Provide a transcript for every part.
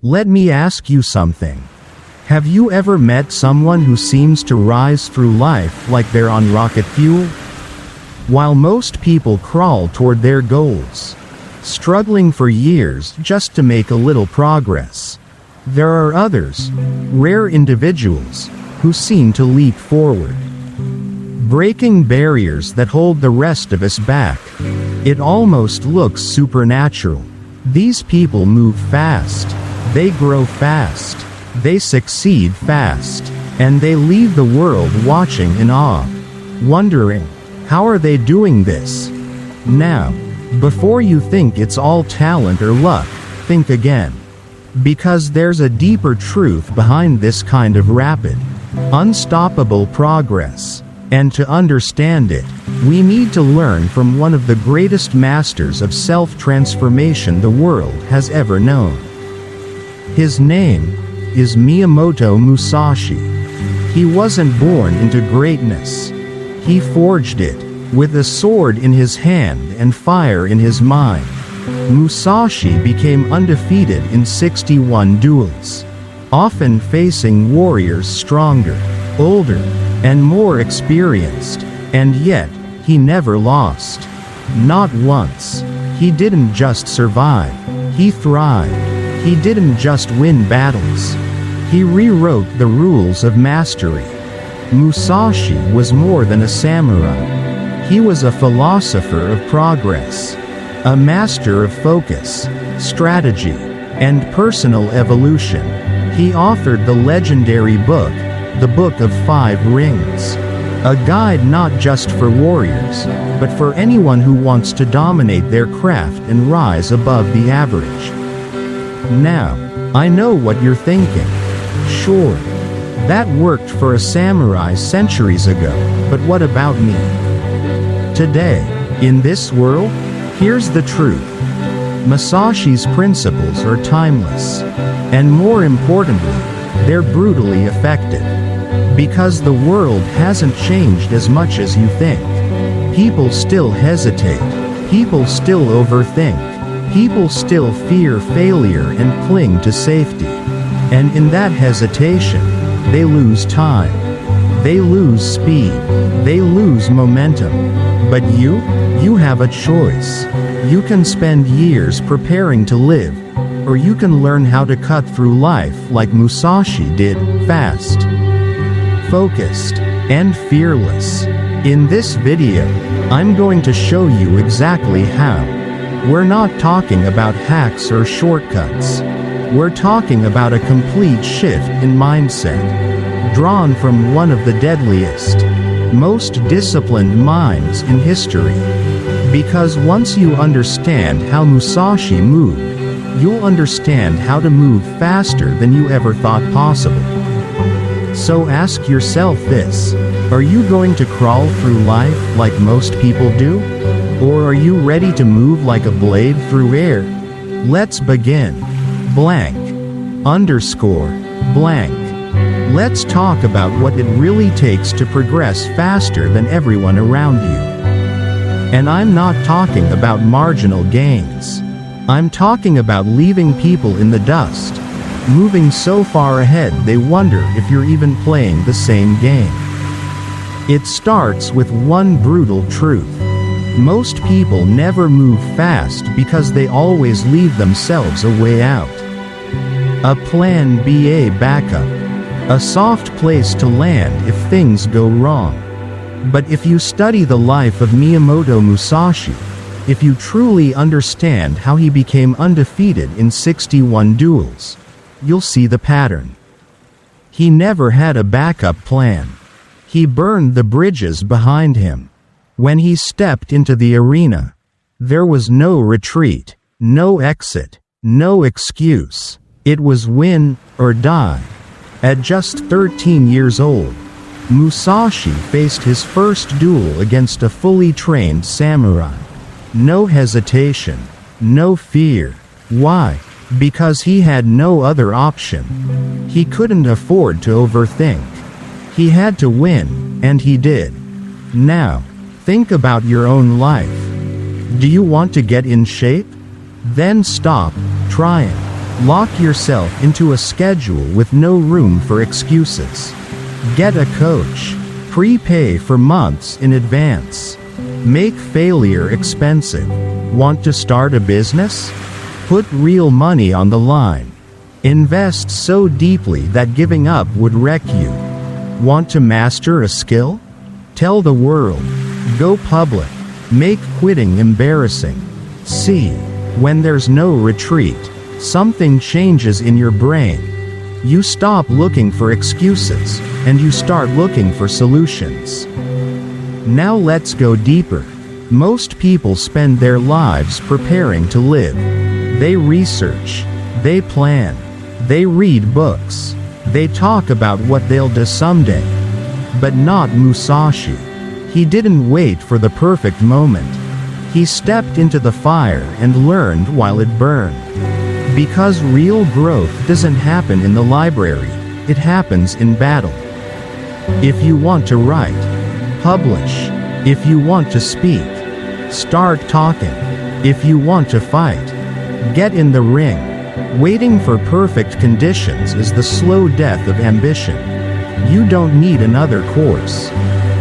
Let me ask you something. Have you ever met someone who seems to rise through life like they're on rocket fuel? While most people crawl toward their goals, struggling for years just to make a little progress, there are others, rare individuals, who seem to leap forward, breaking barriers that hold the rest of us back. It almost looks supernatural. These people move fast, they grow fast, they succeed fast, and they leave the world watching in awe, wondering, how are they doing this? Now, before you think it's all talent or luck, think again. Because there's a deeper truth behind this kind of rapid, unstoppable progress. And to understand it, we need to learn from one of the greatest masters of self-transformation the world has ever known. His name is Miyamoto Musashi. He wasn't born into greatness. He forged it, with a sword in his hand and fire in his mind. Musashi became undefeated in 61 duels, often facing warriors stronger, older, and more experienced, and yet, he never lost. Not once. He didn't just survive, he thrived. He didn't just win battles. He rewrote the rules of mastery. Musashi was more than a samurai. He was a philosopher of progress, a master of focus, strategy, and personal evolution. He authored the legendary book, The Book of Five Rings, a guide not just for warriors, but for anyone who wants to dominate their craft and rise above the average. Now, I know what you're thinking. Sure, that worked for a samurai centuries ago, but what about me? Today, in this world, here's the truth. Musashi's principles are timeless, and more importantly, they're brutally effective. Because the world hasn't changed as much as you think. People still hesitate. People still overthink. People still fear failure and cling to safety. And in that hesitation, they lose time. They lose speed. They lose momentum. But you have a choice. You can spend years preparing to live, or you can learn how to cut through life like Musashi did, fast, focused, and fearless. In this video, I'm going to show you exactly how. We're not talking about hacks or shortcuts. We're talking about a complete shift in mindset, drawn from one of the deadliest, most disciplined minds in history. Because once you understand how Musashi moved, you'll understand how to move faster than you ever thought possible. So ask yourself this: are you going to crawl through life like most people do? Or are you ready to move like a blade through air? Let's begin. Blank. Underscore. Blank. Let's talk about what it really takes to progress faster than everyone around you. And I'm not talking about marginal gains. I'm talking about leaving people in the dust, moving so far ahead they wonder if you're even playing the same game. It starts with one brutal truth. Most people never move fast because they always leave themselves a way out. A plan B, a backup. A soft place to land if things go wrong. But if you study the life of Miyamoto Musashi, if you truly understand how he became undefeated in 61 duels, you'll see the pattern. He never had a backup plan. He burned the bridges behind him. When he stepped into the arena, there was no retreat, no exit, no excuse. It was win or die. At just 13 years old, Musashi faced his first duel against a fully trained samurai. No hesitation, no fear. Why? Because he had no other option. He couldn't afford to overthink. He had to win, and he did. Now, think about your own life. Do you want to get in shape? Then stop trying. Lock yourself into a schedule with no room for excuses. Get a coach. Prepay for months in advance. Make failure expensive. Want to start a business? Put real money on the line. Invest so deeply that giving up would wreck you. Want to master a skill? Tell the world. Go public. Make quitting embarrassing. See, when there's no retreat, something changes in your brain. You stop looking for excuses, and you start looking for solutions. Now let's go deeper. Most people spend their lives preparing to live. They research. They plan. They read books. They talk about what they'll do someday. But not Musashi. He didn't wait for the perfect moment. He stepped into the fire and learned while it burned. Because real growth doesn't happen in the library, it happens in battle. If you want to write, publish. If you want to speak, start talking. If you want to fight, get in the ring. Waiting for perfect conditions is the slow death of ambition. You don't need another course.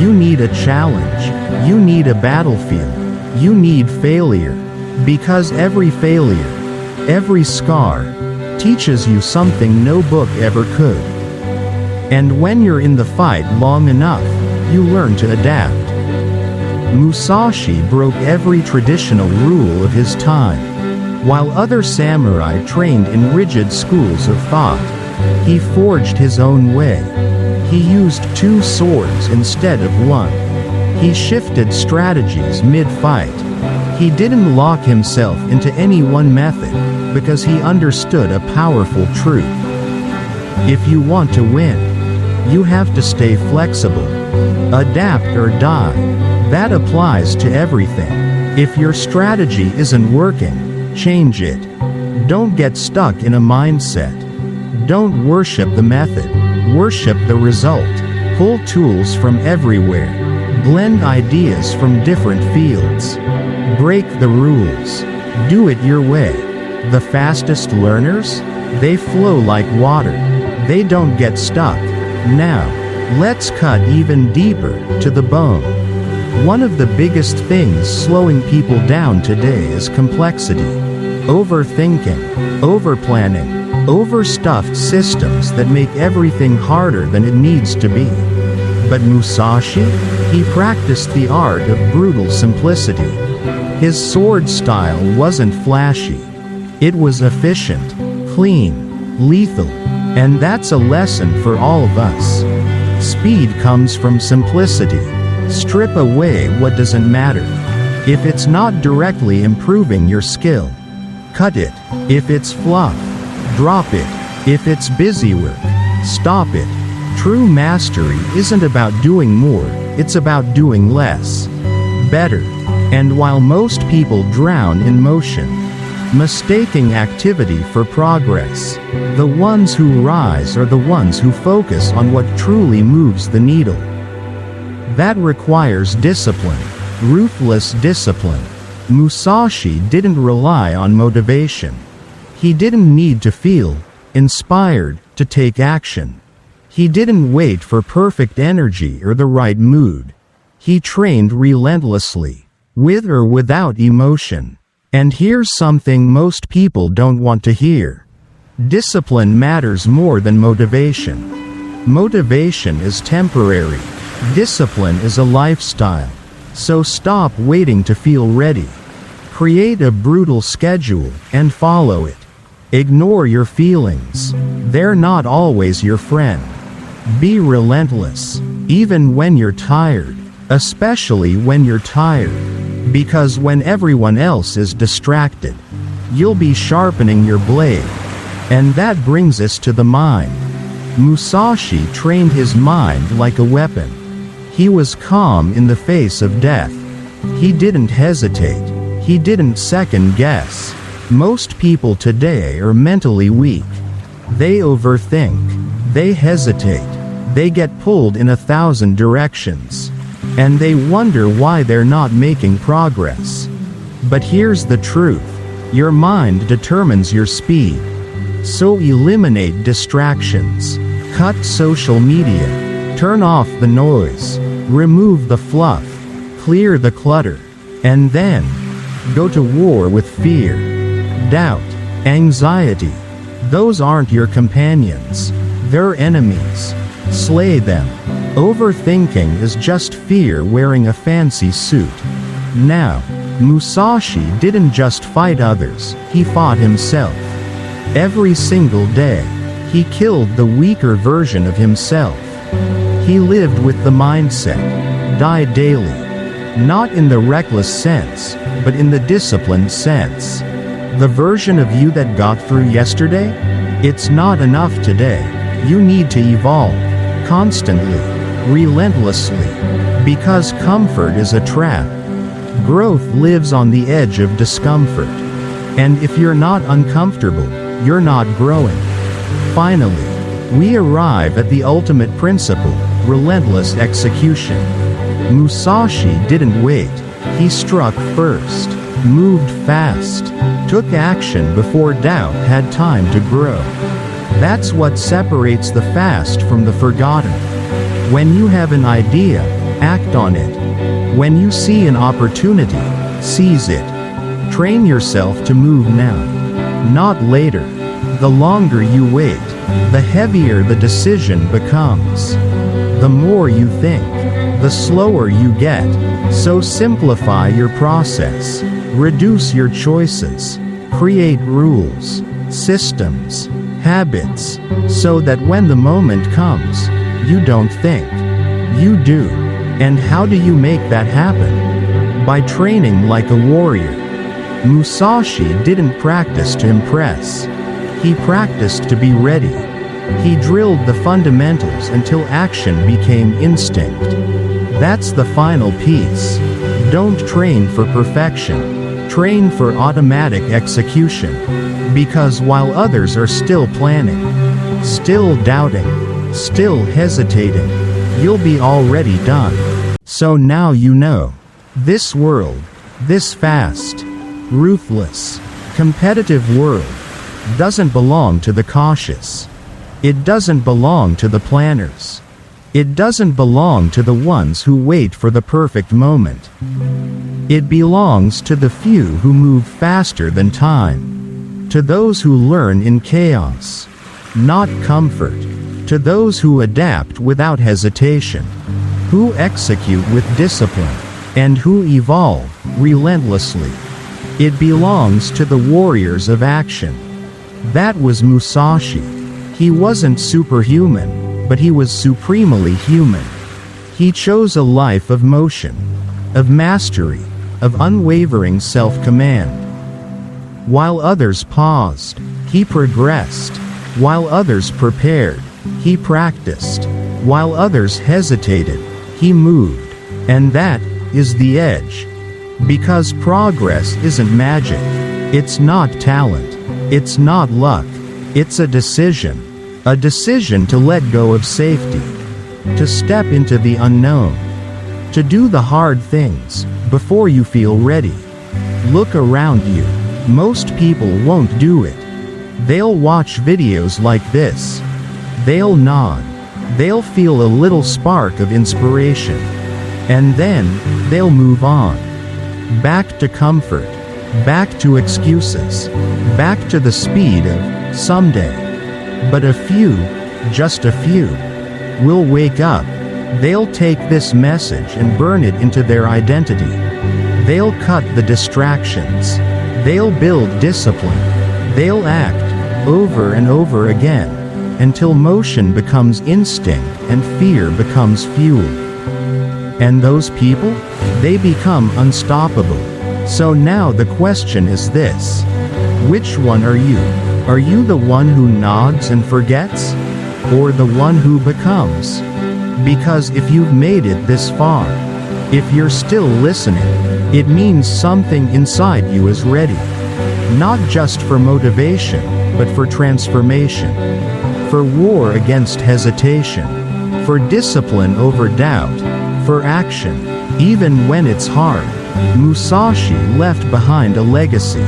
You need a challenge. You need a battlefield. You need failure. Because every failure, every scar, teaches you something no book ever could. And when you're in the fight long enough, you learn to adapt. Musashi broke every traditional rule of his time. While other samurai trained in rigid schools of thought, he forged his own way. He used 2 swords instead of 1. He shifted strategies mid-fight. He didn't lock himself into any one method, because he understood a powerful truth. If you want to win, you have to stay flexible. Adapt or die. That applies to everything. If your strategy isn't working, change it. Don't get stuck in a mindset. Don't worship the method. Worship the result. Pull tools from everywhere. Blend ideas from different fields. Break the rules. Do it your way. The fastest learners? They flow like water. They don't get stuck. Now, let's cut even deeper, to the bone. One of the biggest things slowing people down today is complexity. Overthinking, overplanning, overstuffed systems that make everything harder than it needs to be. But Musashi? He practiced the art of brutal simplicity. His sword style wasn't flashy. It was efficient, clean, lethal, and that's a lesson for all of us. Speed comes from simplicity. Strip away what doesn't matter. If it's not directly improving your skill, cut it. If it's fluff, drop it. If it's busy work, stop it. True mastery isn't about doing more, it's about doing less. Better. And while most people drown in motion, mistaking activity for progress, the ones who rise are the ones who focus on what truly moves the needle. That requires discipline, ruthless discipline. Musashi didn't rely on motivation. He didn't need to feel inspired to take action. He didn't wait for perfect energy or the right mood. He trained relentlessly, with or without emotion. And here's something most people don't want to hear. Discipline matters more than motivation. Motivation is temporary. Discipline is a lifestyle. So stop waiting to feel ready. Create a brutal schedule and follow it. Ignore your feelings. They're not always your friend. Be relentless, even when you're tired, especially when you're tired. Because when everyone else is distracted, you'll be sharpening your blade. And that brings us to the mind. Musashi trained his mind like a weapon. He was calm in the face of death. He didn't hesitate. He didn't second guess. Most people today are mentally weak. They overthink. They hesitate. They get pulled in 1,000 directions. And they wonder why they're not making progress. But here's the truth. Your mind determines your speed. So eliminate distractions. Cut social media. Turn off the noise. Remove the fluff. Clear the clutter. And then, go to war with fear, doubt, anxiety. Those aren't your companions. They're enemies. Slay them. Overthinking is just fear wearing a fancy suit. Now, Musashi didn't just fight others, he fought himself. Every single day, he killed the weaker version of himself. He lived with the mindset, die daily. Not in the reckless sense, but in the disciplined sense. The version of you that got through yesterday? It's not enough today. You need to evolve. Constantly. Relentlessly. Because comfort is a trap. Growth lives on the edge of discomfort. And if you're not uncomfortable, you're not growing. Finally, we arrive at the ultimate principle, relentless execution. Musashi didn't wait. He struck first, moved fast, took action before doubt had time to grow. That's what separates the fast from the forgotten. When you have an idea, act on it. When you see an opportunity, seize it. Train yourself to move now, not later. The longer you wait, the heavier the decision becomes. The more you think, the slower you get. So simplify your process. Reduce your choices. Create rules, systems, habits, so that when the moment comes, you don't think. You do. And how do you make that happen? By training like a warrior. Musashi didn't practice to impress. He practiced to be ready. He drilled the fundamentals until action became instinct. That's the final piece. Don't train for perfection. Train for automatic execution. Because while others are still planning, still doubting, still hesitating, you'll be already done. So now you know. This world, this fast, ruthless, competitive world, doesn't belong to the cautious. It doesn't belong to the planners. It doesn't belong to the ones who wait for the perfect moment. It belongs to the few who move faster than time. To those who learn in chaos, not comfort. To those who adapt without hesitation. Who execute with discipline. And who evolve relentlessly. It belongs to the warriors of action. That was Musashi. He wasn't superhuman, but he was supremely human. He chose a life of motion, of mastery, of unwavering self-command. While others paused, he progressed. While others prepared, he practiced. While others hesitated, he moved. And that is the edge. Because progress isn't magic. It's not talent. It's not luck. It's a decision. A decision to let go of safety. To step into the unknown. To do the hard things before you feel ready. Look around you. Most people won't do it. They'll watch videos like this. They'll nod. They'll feel a little spark of inspiration. And then, they'll move on. Back to comfort. Back to excuses. Back to the speed of someday. But a few, just a few, will wake up. They'll take this message and burn it into their identity. They'll cut the distractions. They'll build discipline. They'll act, over and over again, until motion becomes instinct and fear becomes fuel. And those people? They become unstoppable. So now the question is this. Which one are you? Are you the one who nods and forgets? Or the one who becomes? Because if you've made it this far, if you're still listening, it means something inside you is ready. Not just for motivation, but for transformation. For war against hesitation. For discipline over doubt. For action, even when it's hard. Musashi left behind a legacy.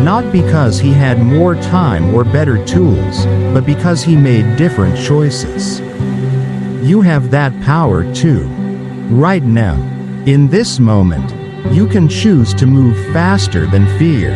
Not because he had more time or better tools, but because he made different choices. You have that power too. Right now. In this moment, you can choose to move faster than fear.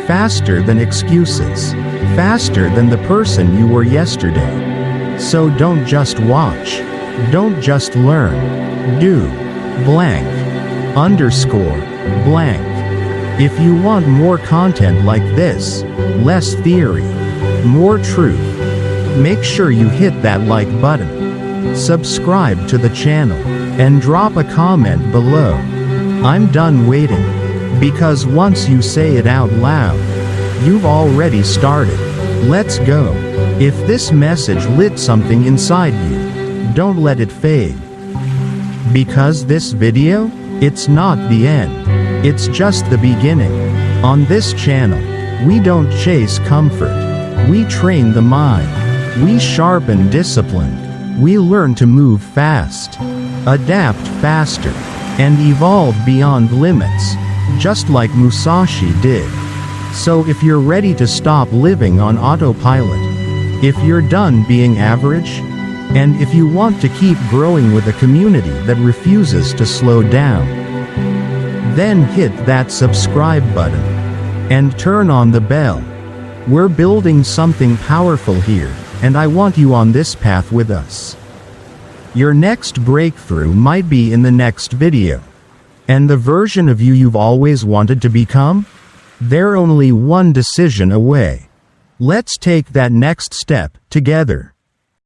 Faster than excuses. Faster than the person you were yesterday. So don't just watch. Don't just learn. Do. Blank. Underscore. Blank. If you want more content like this, less theory, more truth, make sure you hit that like button, subscribe to the channel, and drop a comment below. I'm done waiting, because once you say it out loud, you've already started. Let's go. If this message lit something inside you, don't let it fade. Because this video, it's not the end. It's just the beginning. On this channel, we don't chase comfort. We train the mind. We sharpen discipline. We learn to move fast, adapt faster, and evolve beyond limits, just like Musashi did. So if you're ready to stop living on autopilot, if you're done being average, and if you want to keep growing with a community that refuses to slow down, then hit that subscribe button and turn on the bell. We're building something powerful here, and I want you on this path with us. Your next breakthrough might be in the next video. And the version of you you've always wanted to become? They're only one decision away. Let's take that next step together.